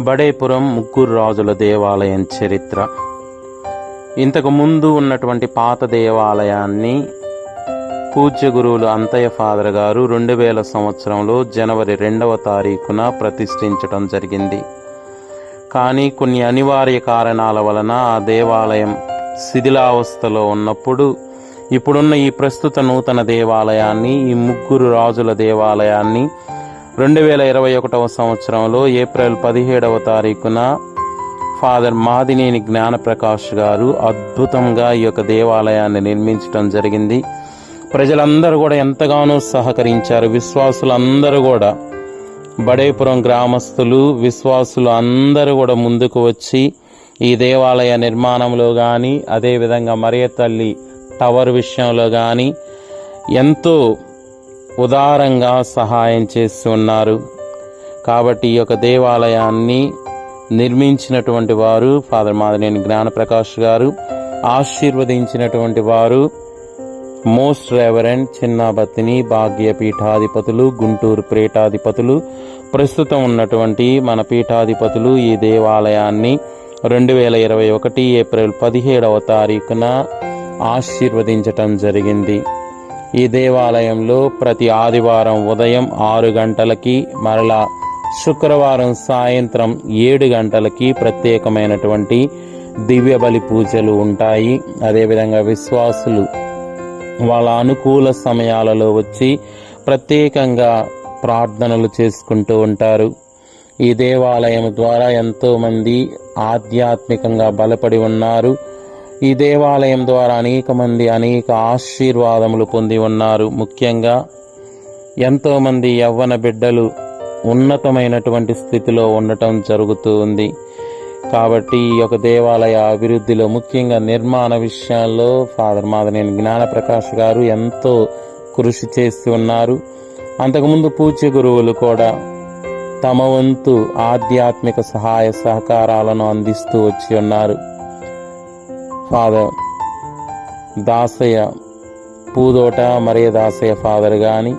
బడేపురం ముగ్గురు రాజుల దేవాలయం చరిత్ర. ఇంతకు ముందు ఉన్నటువంటి పాత దేవాలయాన్ని పూజ్య గురువులు అంతయ్య ఫాదర్ గారు 2000 సంవత్సరంలో జనవరి 2వ తారీఖున ప్రతిష్ఠించడం జరిగింది. కానీ కొన్ని అనివార్య కారణాల వలన ఆ దేవాలయం శిథిలావస్థలో ఉన్నప్పుడు ఇప్పుడున్న ఈ ప్రస్తుత నూతన దేవాలయాన్ని, ఈ ముగ్గురు రాజుల దేవాలయాన్ని 2021వ సంవత్సరంలో ఏప్రిల్ 17వ తారీఖున ఫాదర్ మాదినేని జ్ఞానప్రకాష్ గారు అద్భుతంగా ఈ యొక్క దేవాలయాన్ని నిర్మించడం జరిగింది. ప్రజలందరూ కూడా ఎంతగానో సహకరించారు. విశ్వాసులందరూ కూడా, బడేపురం గ్రామస్తులు, విశ్వాసులు అందరూ కూడా ముందుకు వచ్చి ఈ దేవాలయ నిర్మాణంలో కానీ, అదేవిధంగా మరియ తల్లి టవర్ విషయంలో కానీ ఎంతో ఉదారంగా సహాయం చేస్తూ ఉన్నారు. కాబట్టి ఈ యొక్క దేవాలయాన్ని నిర్మించినటువంటి వారు ఫాదర్ మాదినేని జ్ఞానప్రకాష్ గారు, ఆశీర్వదించినటువంటి వారు మోస్ట్ రెవరెండ్ చిన్నాబత్తిని భాగ్య పీఠాధిపతులు, గుంటూరు పీఠాధిపతులు, ప్రస్తుతం ఉన్నటువంటి మన పీఠాధిపతులు ఈ దేవాలయాన్ని 2021 ఏప్రిల్ 17వ తారీఖున ఆశీర్వదించటం జరిగింది. ఈ దేవాలయంలో ప్రతి ఆదివారం ఉదయం 6 గంటలకి, మరలా శుక్రవారం సాయంత్రం 7 గంటలకి ప్రత్యేకమైనటువంటి దివ్య బలి పూజలు ఉంటాయి. అదేవిధంగా విశ్వాసులు వాళ్ళ అనుకూల సమయాలలో వచ్చి ప్రత్యేకంగా ప్రార్థనలు చేసుకుంటూ ఉంటారు. ఈ దేవాలయం ద్వారా ఎంతో మంది ఆధ్యాత్మికంగా బలపడి ఉన్నారు. ఈ దేవాలయం ద్వారా అనేక మంది అనేక ఆశీర్వాదములు పొంది ఉన్నారు. ముఖ్యంగా ఎంతో మంది యవ్వన బిడ్డలు ఉన్నతమైనటువంటి స్థితిలో ఉండటం జరుగుతూ ఉంది. కాబట్టి ఈ యొక్క దేవాలయ అభివృద్ధిలో, ముఖ్యంగా నిర్మాణ విషయాల్లో ఫాదర్ మాదినేని జ్ఞానప్రకాష్ గారు ఎంతో కృషి చేస్తూ ఉన్నారు. అంతకుముందు పూజ్య గురువులు కూడా తమ వంతు ఆధ్యాత్మిక సహాయ సహకారాలను అందిస్తూ వచ్చి ఉన్నారు. ఫాదర్ దాసయ్య పూదోట మరియ దాసయ్య ఫాదర్ కానీ,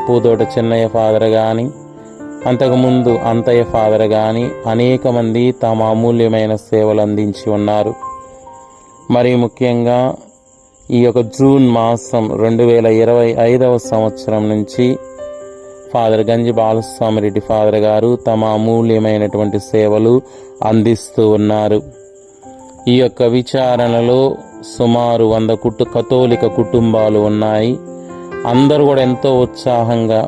పూదోట చిన్నయ్య ఫాదర్ కానీ, అంతకుముందు అంతయ్య ఫాదర్ కానీ అనేక మంది తమ అమూల్యమైన సేవలు అందించి ఉన్నారు. మరి ముఖ్యంగా ఈ యొక్క జూన్ మాసం 2025వ సంవత్సరం నుంచి ఫాదర్ గంజి బాలస్వామి రెడ్డి ఫాదర్ గారు తమ అమూల్యమైనటువంటి సేవలు అందిస్తూ ఉన్నారు. ఈ యొక్క విచారణలో సుమారు 100 కథోలిక కుటుంబాలు ఉన్నాయి. అందరూ కూడా ఎంతో ఉత్సాహంగా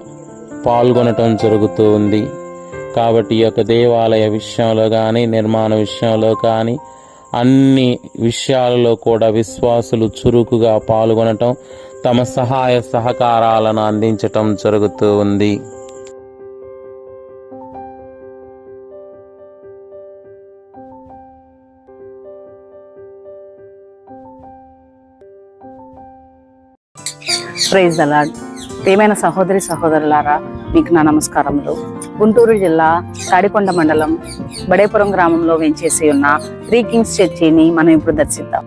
పాల్గొనటం జరుగుతూ ఉంది. కాబట్టి ఈ యొక్క దేవాలయ విషయంలో కానీ, నిర్మాణ విషయంలో కానీ, అన్ని విషయాలలో కూడా విశ్వాసులు చురుకుగా పాల్గొనటం, తమ సహాయ సహకారాలను అందించటం జరుగుతూ ఉంది. Praise the lord. ప్రియమైన సహోదరి సహోదరులారా, మీకు నా నమస్కారములు. గుంటూరు జిల్లా తాడికొండ మండలం బడేపురం గ్రామంలో వెంచేసి ఉన్న 3 కింగ్స్ చర్చిని మనం ఇప్పుడు దర్శిద్దాం.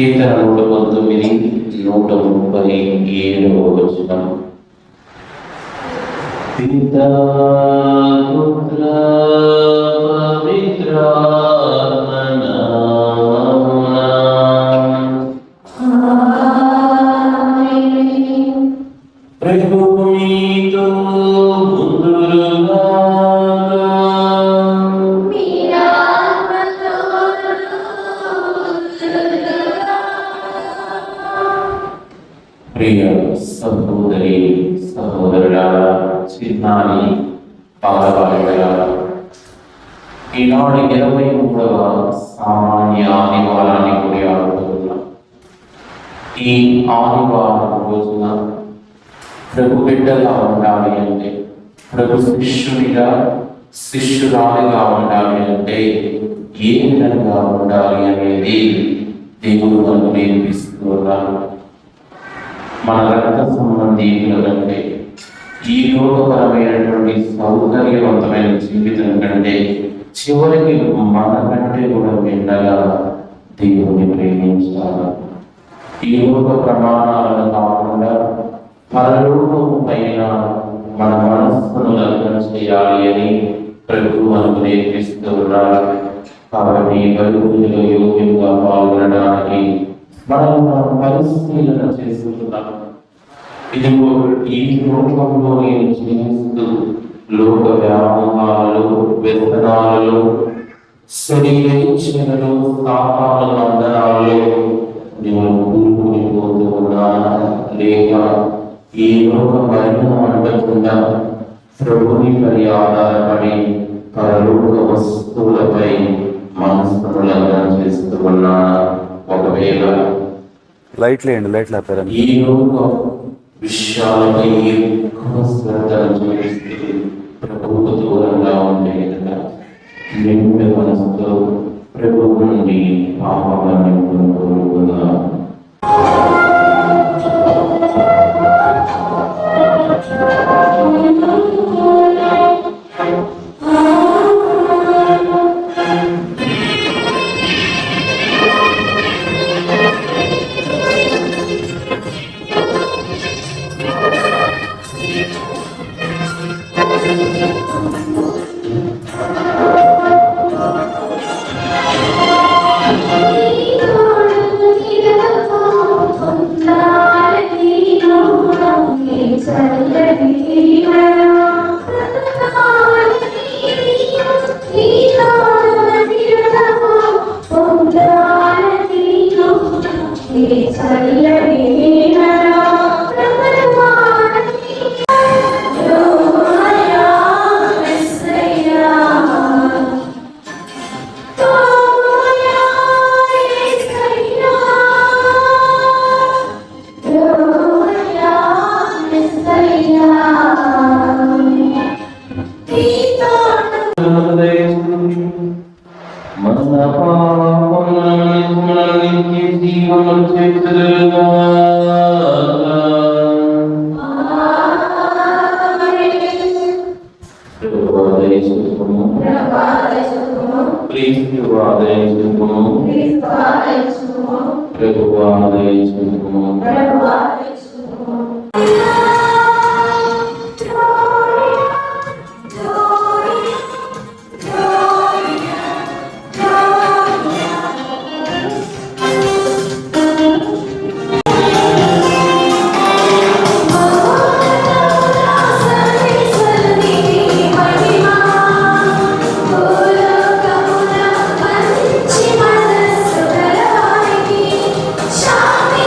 కీర్తన 119, 137 వచనం. పితా పుత్ర పవిత్రాత్మ నామమున ప్రభువు మీతో ఉండునుగాక. ప్రియ సహోదరి సహోదరులారా, చిన్నాని పాలవాళ్ళలారా, ఈనాడు 23వ సామాన్య ఆదివారాన్ని కొనియాడుతున్నాం. ఈ ఆదివారం రోజున ప్రభు బిడ్డగా ఉండాలి అంటే, ప్రభు శిష్యునిగా శిష్యురాలిగా ఉండాలి అంటే ఏ విధంగా ఉండాలి అనేది దేవుడు మనకు నేర్పిస్తూ ఉన్నాడు. మన రక్త సంబంధీకుల కంటే, ఈ లోకపరమైనటువంటి సౌకర్యవంతమైన జీవితం కంటే చివరికి మనకంటే కూడా భిన్నగా దేవుని ప్రేమించాలి. ఈ లోక ప్రమాణాలను కాకుండా పరలోకం పైన మన మనస్సును లగ్నం చేయాలి అని ప్రభు మనకు నేర్పిస్తూ ఉన్నారు. కాబట్టి బలుగులో యోగ్యంగా పాల్గొనడానికి మనం పరిశీలన చేసుకుంటున్నాం. ఇది ఈ లోకంలో నేను జీవిస్తూ లోక వ్యామోహాలు, వ్యసనాలలో, శరీర ఇచ్ఛలలో, సాతాను బంధనాలలో నేను కూరుకునిపోతూ ఉన్నానా, లేక ఈ లోక మరణం అంటకుండా ప్రభునిపై ఆధారపడి పరలోక వస్తువులపై మనస్సును లగ్నం చేస్తూ ఉన్నానా? ఒకవేళ లైట్లు ఆపారు. ఈ లోక విషయాలపై ఎక్కువ శ్రద్ధను చూపిస్తూ ప్రభువుకు దూరంగా ఉంటే కనుక నిండు మనసుతో ప్రభువు నుండి పాపాన్ని కోరుకుందాం. శాంతి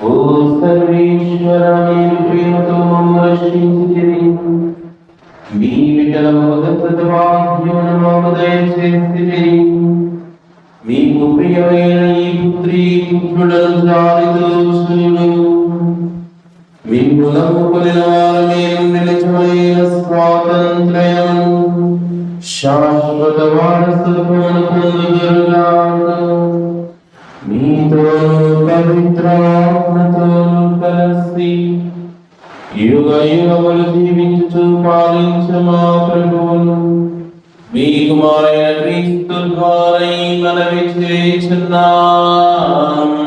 ఓ సర్వేశ్వర, మీరు ప్రేమతో మమ్మల్ని రక్షించితిరి. మీ విఠలము వాక్యమును మాకు దయచేసితిరి. మీకు ప్రియమైన ఈ పుత్రి పుత్రులను జాలితో చూడు. మిమ్ము నమ్ముకుని వారమేను నిలిచమైన స్వాతంత్ర్యం శాశ్వత వారసత్వమును పొందుదురుగాక. మీతో పవిత్రాత్మతో కలిసి యుగ యుగములు జీవించుచు పాలించు మా ప్రభువును మీ కుమారైన క్రీస్తు ద్వారా ఈ మనవి చేయుచున్నాము.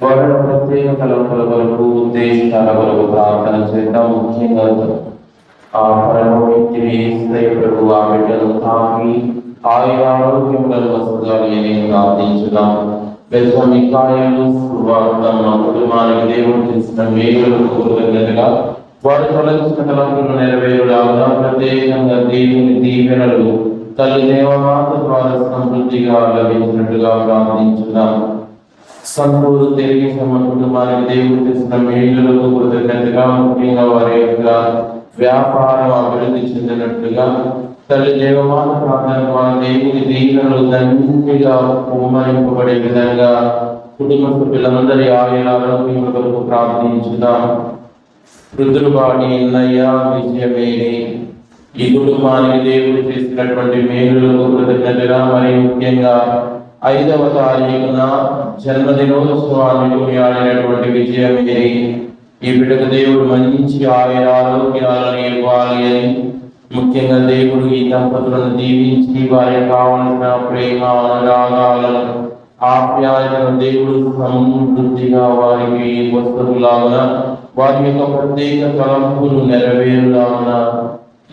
వారి ప్రత్యేక తలంపుల వరకు ఉద్దేశాల వరకు ప్రార్థన చేద్దాం. ముఖ్యంగా ఆ పరమ వ్యక్తిని ప్రభు ఆ బిడ్డను తాకి ఆయన ఆరోగ్యములను వస్తుందని ప్రార్థించుదాం. బెత్లెహేము సువార్త మా కుటుంబానికి దేవుడు చేసిన మేలులకు కృతజ్ఞతగా వారు తలంచిన తలంపులను నెరవేరులాగా ప్రత్యేకంగా దేవుని దీవెనలు తల్లి దేవమాత ద్వారా సమృద్ధిగా లభించినట్లుగా ప్రార్థించుదాం. సంపూర్ణ తిరిగి తమ కుటుంబానికి దేవుడు చేసిన మేలులకు కృతజ్ఞతగా ముఖ్యంగా వారి యొక్క వ్యాపారం అభివృద్ధి చెందినట్లుగా తల్లి దేవమాత ప్రార్థన ద్వారా దేవుని దీవెనలు దండిగా కుమ్మరింపబడే విధంగా కుటుంబ సభ్యులందరి ఆయుర ఆరోగ్యం కొరకు ప్రార్థించుదాం. రుద్రుబాటి ఎన్నయ్య విజయమేని ఈ కుటుంబానికి దేవుడు చేసినటువంటి మేలులకు కృతజ్ఞతగా మరి ముఖ్యంగా 5వ తారీఖున జన్మదినోత్సవాన్ని కొనియాడినటువంటి విజయమేని ఈ బిడ్డకు దేవుడు మంచి ఆరోగ్యాలను ఇవ్వాలి అని ముఖ్యంగా దేవుడు ఈ దంపతులను దీవించి వారికి కావాల్సిన ప్రేమ అనురాగాలను ఆప్యాయతను దేవుడు సమృద్ధిగా వారికి వస్తువులాగున వారి యొక్క ప్రత్యేక తలంపులు నెరవేరులాగున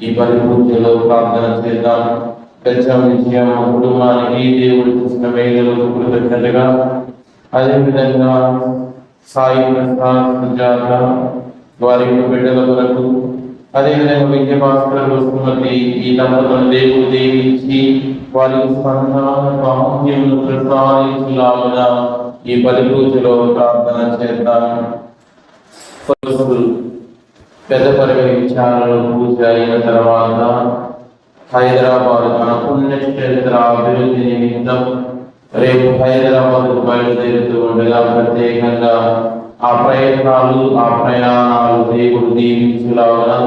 ఈ బలి పూజలో ప్రార్థన చేద్దాం. విజయం కుటుంబానికి దేవుడు చేసిన మేలులకు కృతజ్ఞతగా అదేవిధంగా సాయి ప్రసాద్ సుజాత వారి బిడ్డల కొరకు అదేవిధంగా విద్యాభాస్కర్ వస్తున్నది ఈ దంపతులను దేవుడు దీవించి వారికి సంతాన భాగ్యమును ప్రసాదించులాగున ఈ బలి పూజలో ప్రార్థన చేద్దాం. పెద్ద పరిగణ విచారణలో పూజ అయిన తర్వాత హైదరాబాద్ మన పుణ్యక్షేత్ర అభివృద్ధి నిమిత్తం రేపు హైదరాబాద్ బయలుదేరుతూ ఉండగా ప్రత్యేకంగా ఆ ప్రయత్నాలు ఆ ప్రయాణాలు దేవుడు దీవించులాగా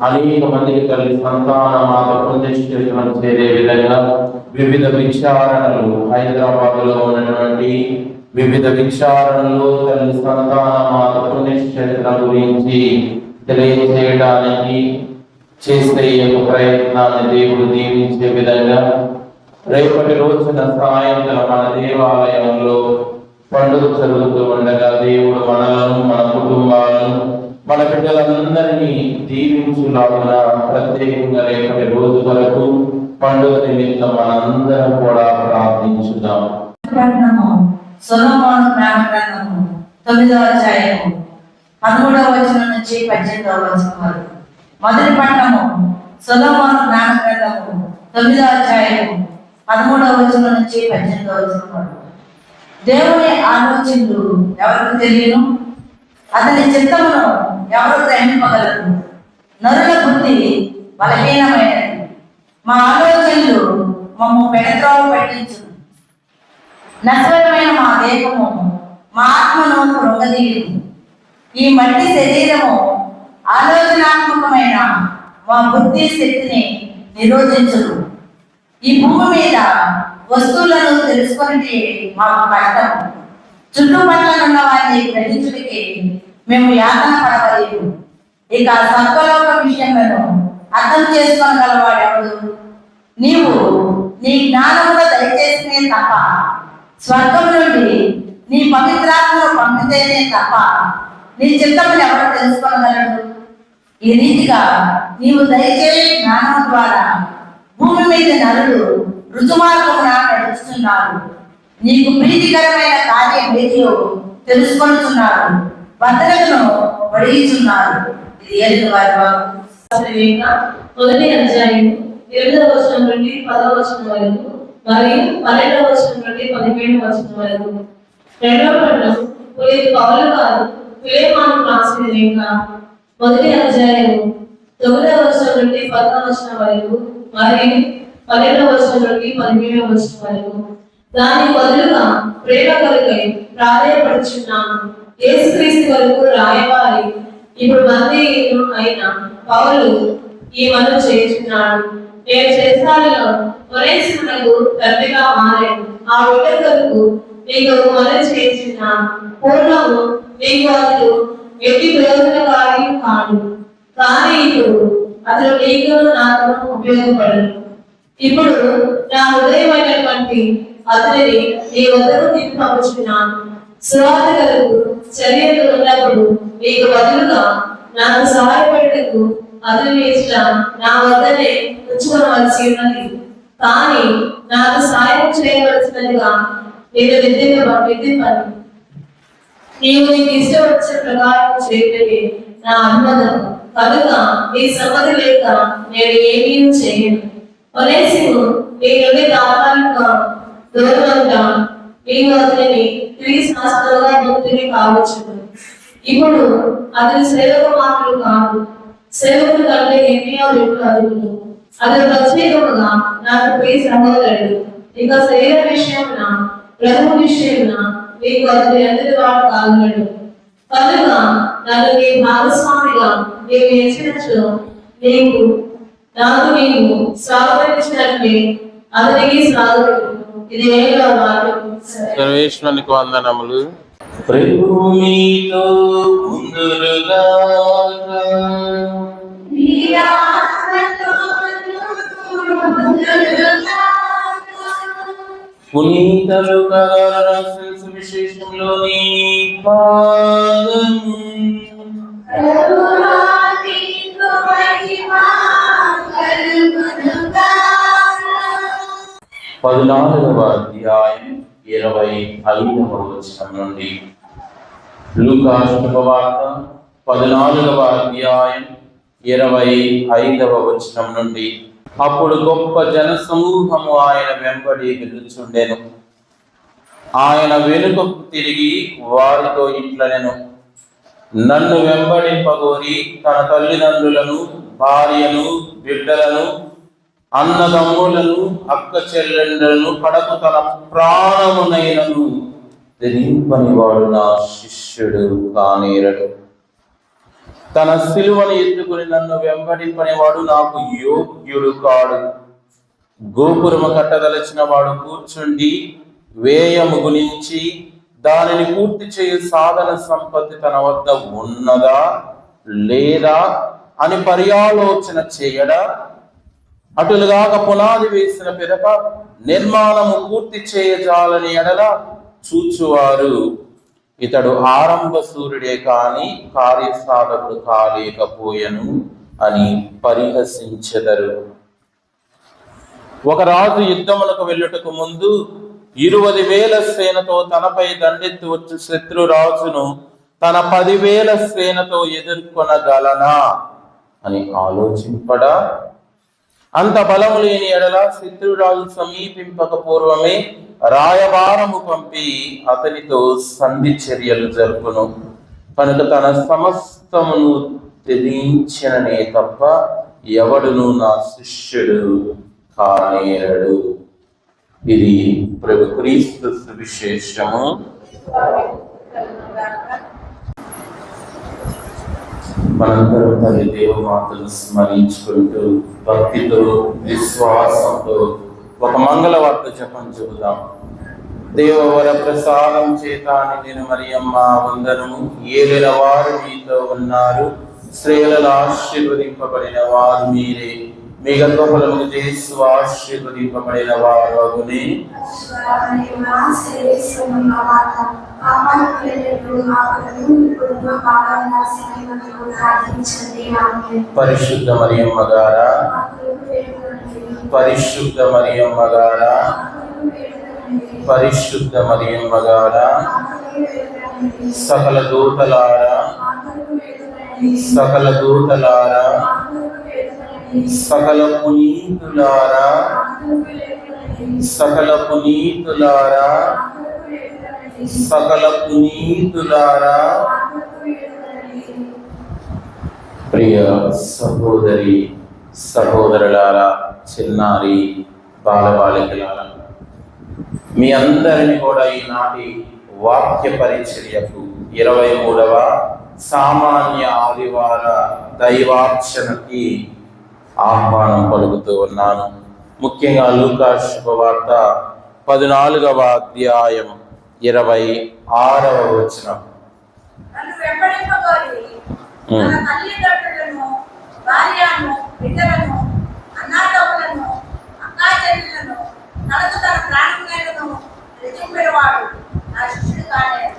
అనేక మందికి తల్లి సంతాన మాత పుణ్యక్షేత్రం చేరే విధంగా వివిధ విచారణలు హైదరాబాద్ లో ఉన్నటువంటి వివిధ విచారణలో తల్లి సంతాన మాత పుణ్యక్షేత్రం గురించి తెలియజేయడానికి చేసే ఈ యొక్క ప్రయత్నాన్ని దేవుడు దీవించే విధంగా రేపటి రోజున సాయంత్రం మన దేవాలయంలో పండుగ జరుగుతూ ఉండగా దేవుడు మనలను మన కుటుంబాలను మన బిడ్డలందరినీ దీవించులాగా ప్రత్యేకంగా రేపటి రోజు వరకు పండుగ నిమిత్తం మనందరం కూడా ప్రార్థించుదాం. సొలొమోను జ్ఞానగ్రంథము 9వ అధ్యాయము 13వ వచనం నుంచి 18వ వచనం వరకు. మొదటి పట్టణము సొలొమోను జ్ఞానగ్రంథము 9వ అధ్యాయము 13వ వచనం నుంచి 18వ వచనం వరకు. దేవుని ఆలోచనలు ఎవరికి తెలియను, అతని చిత్తమును ఎవరు గ్రహింపగలరు. నరుల బుద్ధి బలహీనమైనది, మా ఆలోచనలు మమ్ము పెడత్రోవ పట్టించు. నశ్వరమైన మా దేహము మా ఆత్మను కృంగదీయు. ఈ మట్టి శరీరము ఆలోచనాత్మకమైన మా బుద్ధి శక్తిని నిరోధించును. ఈ భూమి మీద వస్తువులను తెలుసుకుని మాకు కష్టం. చుట్టుపక్కల ఉన్న వారిని గ్రహించుడికి మేము యాతన పడవలేదు. ఇక సర్వలోక విషయములను అర్థం చేసుకోగలవాడెవడు? నీవు నీ జ్ఞానములో దయచేసినే తప్ప, స్వర్గం నుండి నీ పవిత్రాత్మను పంపితేనే తప్ప నీ చిత్తమును ఎవరు తెలుసుకోగలడు? ఈ రీతిగా నీవు దయచేసే జ్ఞానం ద్వారా భూమి మీద నరులు రుజుమార్గమున నడుస్తున్నారు. నీకు ప్రీతికరమైన కార్యం ఏదో తెలుసుకొనుతున్నారు, భద్రతను వడియుచున్నారు. ఇది ఏది వారి 1వ అధ్యాయం 8వ వచనం నుండి 10వ వచనం వరకు మరియు 12వ వచనం నుండి 17వ వచనం వరకు. రెండవ ఖండం పౌలు గారు ఫిలెమోనుకు రాసిన లేఖ, 1వ అధ్యాయము 9వ వచనం నుండి 10వ వచనం వరకు మరియు 12వ వచనం నుండి 17వ వచనం వరకు. దానికి బదులుగా ప్రేమ కొరకై ప్రాధేయపడుచున్నాను. యేసుక్రీస్తు వరకు రాయవారి ఇప్పుడు బందీయుడు అయిన పౌలు ఈ మనవి చేస్తున్నాడు. నేను చెరసాలలో ఒనేసిమునకు తండ్రిగా మారాను. ఆ బిడ్డ కొరకు నీకు మనవి చేస్తున్నాను. పూర్వము నీకు అతడు ఎట్టి ప్రయోజనకారి కాదు, కానీ ఇప్పుడు అతడు నీకు నాకు ఉపయోగపడను. ఇప్పుడు నా హృదయమైనటువంటి అతనిని నీ వద్దకు తిప్పి పంపుచున్నాను. సువార్తలకు చర్యలు ఉన్నప్పుడు నీకు బదులుగా నాకు సహాయపడటకు అతని ఇష్టం నా వద్దనే ఉంచుకోవలసి ఉన్నది. కానీ నాకు సహాయం చేయవలసినదిగా నేను విధింపను. నీకు ఇష్టం వచ్చిన ప్రకారం చేయటమే నా అనుమతం. కనుక నీ సమ్మతి లేక నేను ఏమీ చేయను. ఒనేసిము నీ నుండి తాత్కాలికంగా దూరమంతా నీవు అతనిని తిరిగి శాస్త్రంగా భక్తుని కావచ్చు. ఇప్పుడు అతని సేవక మాటలు కాదు, సేవకుడు కంటే ఎన్నో రెట్లు అదుగులు. అతను ప్రత్యేకముగా నాకు ప్రియ సహోదరుడు. ఇక శరీర విషయమున ప్రభు విషయమున నీకు అతని అందరి వాడు కాగలడు. కనుక నన్ను నీ భాగస్వామిగా నీవు ఎంచినట్లు నీవు స్వాగతించినట్లే అతనికి స్వాగతం. ఇది ఏదో వాడు. సర్వేశ్వరునికి వందనములు. ప్రభు మీతో ఉందురుగాక. పునీత లూకా గారు రాసిన సువిశేషంలోని భాగము. 14వ అధ్యాయం 25వ వచనం నుండి. లూకా శుభవార్త 14వ అధ్యాయం 25వ వచనం నుండి. అప్పుడు గొప్ప జన సమూహము ఆయన వెంబడి వెళ్ళుచుండెను. ఆయన వెనుకకు తిరిగి వారితో ఇట్లనెను, నన్ను వెంబడింపగోరి తన తల్లిదండ్రులను, భార్యను, బిడ్డలను, అన్నదమ్ములను, అక్క చెల్లెండ్లను కడకు తన ప్రాణమునైనను తెరింపని వాడు నా శిష్యుడు కానేరడు. తన సిలువను ఎత్తుకుని నన్ను వెంబడింపని వాడు నాకు యోగ్యుడు కాడు. గోపురము కట్టదలచిన వాడు కూర్చుండి వ్యయము గురించి దానిని పూర్తి చేయు సాధన సంపత్తి తన వద్ద ఉన్నదా లేదా అని పర్యాలోచన చేయడా? అటులుగాక పునాది వేసిన పిదప నిర్మాణము పూర్తి చేయజాలని ఎడల చూచువారు ఇతడు ఆరంభ సూర్యుడే కాని కార్యసాధకుడు కాలేకపోయెను అని పరిహసించెదరు. ఒక రాజు యుద్ధములకు వెళ్ళుటకు ముందు 20,000 సేనతో తనపై దండెత్తి వచ్చు శత్రు రాజును తన 10,000 సేనతో ఎదుర్కొనగలనా అని ఆలోచింపడా? అంత బలము లేని ఎడల శత్రురాజు సమీపింపక పూర్వమే రాయబారము పంపి అతనితో సంధి చర్యలు జరుపును. కనుక తన సమస్తమును త్యజించిననే తప్ప ఎవడును నా శిష్యుడు కానేరడు. ఇది ప్రభు క్రీస్తు సువిశేషము. మనందరం తల్లి దేవమాతను స్మరించుకుంటూ భక్తితో విశ్వాసంతో ఒక మంగళవార్త జపం చెబుదాం. దేవవర ప్రసాదం చేత నిండిన మరియమ్మ వందనము. ఏలిన వారు మీతో ఉన్నారు, స్త్రీలలో ఆశీర్వదింపబడిన వారు మీరే. మీ గర్భఫలము యేసు ఆశీర్వదింపబడిన వారు అగునే. పరిశుద్ధ మరియమ్మ గారా, పరిశుద్ధ మరియమ్మ గారా, పరిశుద్ధ మరియమ్మ గారా, సకల దూతలారా, సకల దూతలారా, సకల పునీతులారా సకల పునీతులారా సకల పునీతులారా ప్రియ సహోదరి సహోదరులారా, చిన్నారి బాలబాలికలారా, మీ అందరిని కూడా ఈనాటి వాక్య పరిచర్యకు 23వ సామాన్య ఆదివార దైవార్చనకి ఆహ్వానం పలుకుతూ ఉన్నాను. ముఖ్యంగా లూకా శుభవార్త 14వ అధ్యాయం 26వ వచనం. నన్ను వెంబడింపగోరి తన తల్లిదండ్రులను, భార్యను, బిడ్డలను, అన్నాదమ్ములను, అక్కాచెల్లెలను, తనకు తన ప్రాణములను రచింపినవాడు నా శిష్యుడు కానేరడు.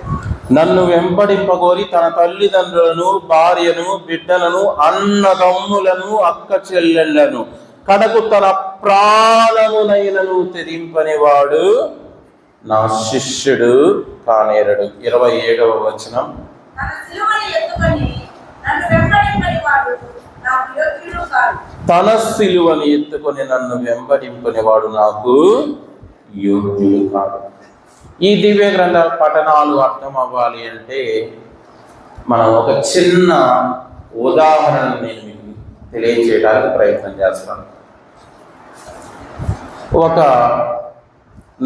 నన్ను వెంబడింపగోరి తన తల్లిదండ్రులను, భార్యను, బిడ్డలను, అన్నదమ్ములను, అక్క చెల్లెళ్లను, కడకు తన ప్రాణమునైనను తెరింపని వాడు నా శిష్యుడు కానేరడు. 27వ వచనం. తన సిలువను ఎత్తుకొని నన్ను వెంబడింపని వాడు నాకు యోగ్యుడు కాడు. తన సిలువను ఎత్తుకొని నన్ను వెంబడింపని వాడు నాకు యోగ్యుడు కాదు. ఈ దివ్య గ్రంథ పఠనాలు అర్థం అవ్వాలి అంటే మనం ఒక చిన్న ఉదాహరణ నేను మీకు తెలియజేయడానికి ప్రయత్నం చేస్తాను. ఒక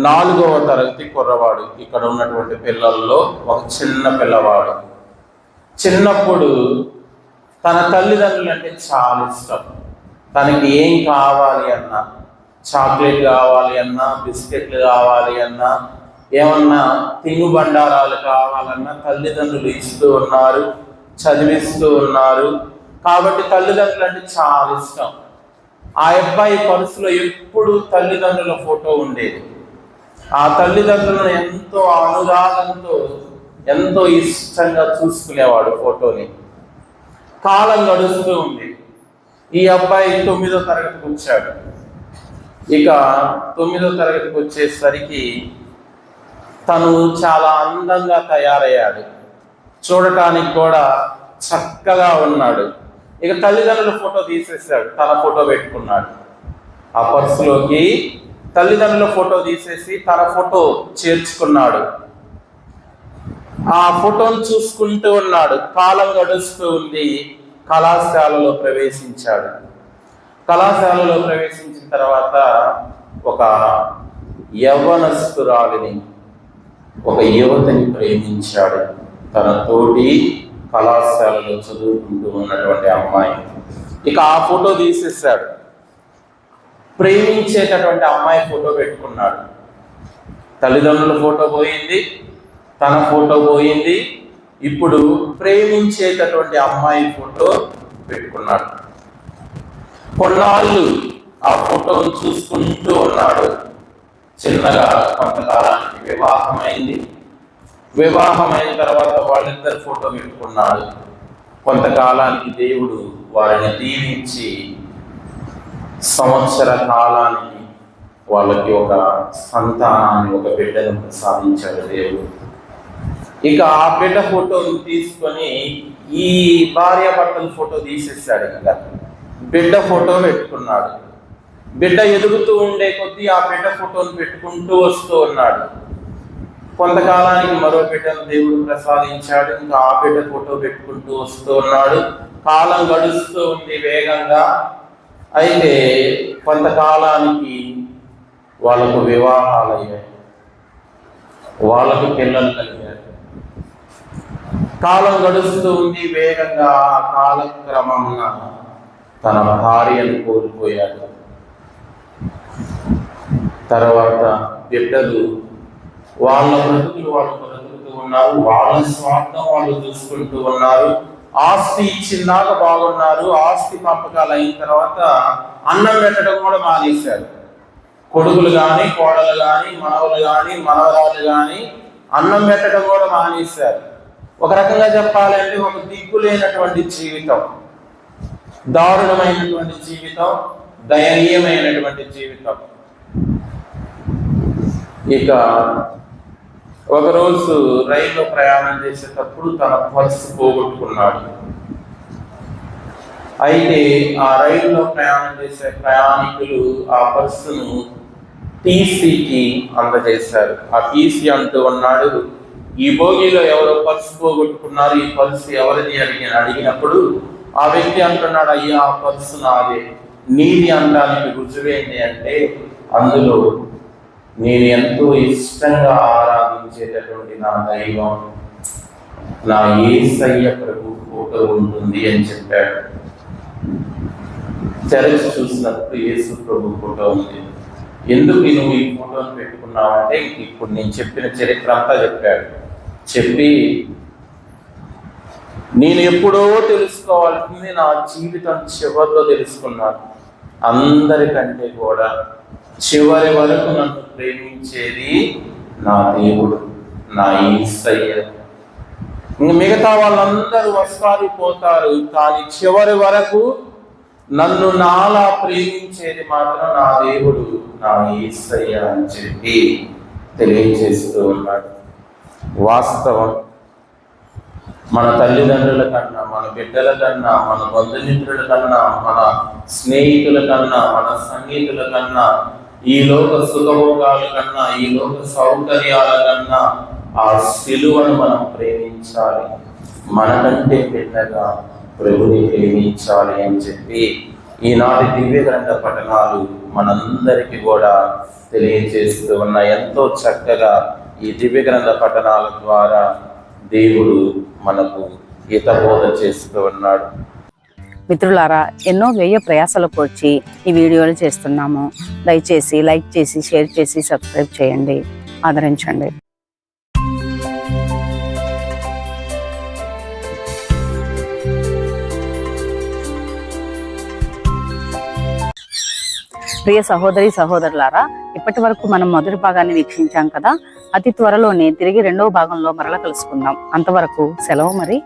4వ తరగతి కుర్రవాడు, ఇక్కడ ఉన్నటువంటి పిల్లల్లో ఒక చిన్న పిల్లవాడు, చిన్నప్పుడు తన తల్లిదండ్రులు అంటే చాలా ఇష్టం. తనకి ఏం కావాలి అన్నా, చాక్లెట్ కావాలి అన్నా, బిస్కెట్లు కావాలి అన్నా, ఏమన్నా తినుబండారాలు కావాలన్నా తల్లిదండ్రులు ఇస్తూ ఉన్నారు, చదివిస్తూ ఉన్నారు. కాబట్టి తల్లిదండ్రులు అంటే చాలా ఇష్టం. ఆ అబ్బాయి పర్సులో ఎప్పుడు తల్లిదండ్రుల ఫోటో ఉండేది. ఆ తల్లిదండ్రులను ఎంతో అనురాగంతో, ఎంతో ఇష్టంగా చూసుకునేవాడు ఫోటోని. కాలం గడుస్తూ ఉంది. ఈ అబ్బాయి 9వ తరగతికి వచ్చాడు. ఇక 9వ తరగతికి వచ్చేసరికి తను చాలా అందంగా తయారయ్యాడు, చూడటానికి కూడా చక్కగా ఉన్నాడు. ఇక తల్లిదండ్రుల ఫోటో తీసేసాడు, తన ఫోటో పెట్టుకున్నాడు. ఆ పర్సులోకి తల్లిదండ్రుల ఫోటో తీసేసి తన ఫోటో చేర్చుకున్నాడు. ఆ ఫోటోను చూసుకుంటూ ఉన్నాడు. కాలం గడుస్తూ ఉంది. కళాశాలలో ప్రవేశించాడు. కళాశాలలో ప్రవేశించిన తర్వాత ఒక యవ్వనస్తురాలిని, ఒక యువతిని ప్రేమించాడు. తన తోటి కళాశాలలో చదువుకుంటూ ఉన్నటువంటి అమ్మాయి. ఇక ఆ ఫోటో తీసేసాడు. ప్రేమించేటటువంటి అమ్మాయి ఫోటో పెట్టుకున్నాడు. తల్లిదండ్రుల ఫోటో పోయింది, తన ఫోటో పోయింది. ఇప్పుడు ప్రేమించేటటువంటి అమ్మాయి ఫోటో పెట్టుకున్నాడు. కొన్నాళ్ళు ఆ ఫోటోను చూసుకుంటూ ఉన్నాడు. చిన్నగా కొంతకాలానికి వివాహమైంది. వివాహమైన తర్వాత వాళ్ళిద్దరు ఫోటో పెట్టుకున్నాడు. కొంతకాలానికి దేవుడు వారిని దీవించి సంవత్సర కాలానికి వాళ్ళకి ఒక సంతానాన్ని, ఒక బిడ్డను ప్రసాదించాడు దేవుడు. ఇక ఆ బిడ్డ ఫోటోను తీసుకొని ఈ భార్యాభర్తల ఫోటో తీసేసాడు. ఇక బిడ్డ ఫోటో పెట్టుకున్నాడు. బిడ్డ ఎదుగుతూ ఉండే కొద్దీ ఆ బిడ్డ ఫోటోను పెట్టుకుంటూ వస్తూ ఉన్నాడు. కొంతకాలానికి మరో బిడ్డను దేవుడు ప్రసాదించాడు. ఇంకా ఆ బిడ్డ ఫోటో పెట్టుకుంటూ వస్తూ ఉన్నాడు. కాలం గడుస్తూ ఉంది వేగంగా. అయితే కొంతకాలానికి వాళ్ళకు వివాహాలు అయ్యాయి, వాళ్ళకు పిల్లలు కలిగారు. కాలం గడుస్తూ ఉంది వేగంగా. ఆ కాలక్రమమున తన భార్యను కోల్పోయాడు. తర్వాత బిడ్డలు వాళ్ళ బ్రతుకులు వాళ్ళు బ్రతుకుతూ ఉన్నారు. వాళ్ళ స్వార్థం వాళ్ళు చూసుకుంటూ ఉన్నారు. ఆస్తి ఇచ్చిందాక బాగున్నారు. ఆస్తి పంపకాలు అయిన తర్వాత అన్నం పెట్టడం కూడా మానేశారు. కొడుకులు కానీ, కోడలు కానీ, మనవలు కానీ, మనవరాలు కానీ అన్నం పెట్టడం కూడా మానేశారు. ఒక రకంగా చెప్పాలంటే ఒక దిక్కులేనటువంటి జీవితం, దారుణమైనటువంటి జీవితం, దయనీయమైనటువంటి జీవితం. ఇక ఒకరోజు రైల్లో ప్రయాణం చేసేటప్పుడు తన పర్సు పోగొట్టుకున్నాడు. అయితే ఆ రైల్లో ప్రయాణం చేసే ప్రయాణికులు ఆ పర్సును టీసీకి అందజేశారు. ఆ టీసీ అంటూ ఉన్నాడు, ఈ బోగిలో ఎవరో పర్సు పోగొట్టుకున్నారు, ఈ పర్సు ఎవరిది అని అడిగినప్పుడు ఆ వ్యక్తి అంటున్నాడు, అయ్యా ఆ పర్సు నాదే. నీది అనడానికి రుజువేంటి అంటే, అందులో నేను ఎంతో ఇష్టంగా ఆరాధించేటటువంటి నా దైవం, నా యేసయ్య ప్రభు ఫోటో ఉంటుంది అని చెప్పాడు. తెరచి చూసినప్పుడు యేసు ప్రభు ఫోటో ఉంది. ఎందుకు నువ్వు ఈ ఫోటోని పెట్టుకున్నావంటే, ఇప్పుడు నేను చెప్పిన చరిత్ర అంతా చెప్పాడు. చెప్పి నేను ఎప్పుడో తెలుసుకోవాల్సింది నా జీవితం చివరిలో తెలుసుకున్నాను. అందరికంటే కూడా చివరి వరకు నన్ను ప్రేమించేది నా దేవుడు, నా యేసయ్య. మిగతా వాళ్ళందరూ వస్తారు పోతారు, కానీ చివరి వరకు నన్ను నాలా ప్రేమించేది మాత్రం నా దేవుడు, నా యేసయ్య అని చెప్పి తెలియజేస్తూ ఉన్నాడు. వాస్తవం. మన తల్లిదండ్రుల కన్నా, మన బిడ్డల కన్నా, మన బంధుమిత్రుల కన్నా, మన స్నేహితుల కన్నా, మన సన్నిహితుల కన్నా, ఈ లోక సుఖభోగాల కన్నా, ఈ లోక సౌకర్యాల కన్నా ఆ సిలువను మనం ప్రేమించాలి. మనకంటే బిడ్డగా ప్రభుని ప్రేమించాలి అని చెప్పి ఈనాటి దివ్య గ్రంథ పఠనాలు మనందరికీ కూడా తెలియజేస్తూ ఉన్న ఎంతో చక్కగా ఈ దివ్య గ్రంథ పఠనాల ద్వారా దేవుడు మనకు హితబోధ చేస్తూ ఉన్నాడు. మిత్రులారా, ఎన్నో వ్యయ ప్రయాసాలు కూర్చి ఈ వీడియోలు చేస్తున్నాము. దయచేసి లైక్ చేసి, షేర్ చేసి, సబ్స్క్రైబ్ చేయండి, ఆదరించండి. ప్రియ సహోదరి సహోదరులారా, ఇప్పటి వరకు మనం మొదటి భాగాన్ని వీక్షించాం కదా. అతి త్వరలోనే తిరిగి రెండవ భాగంలో మరల కలుసుకుందాం. అంతవరకు సెలవు మరి.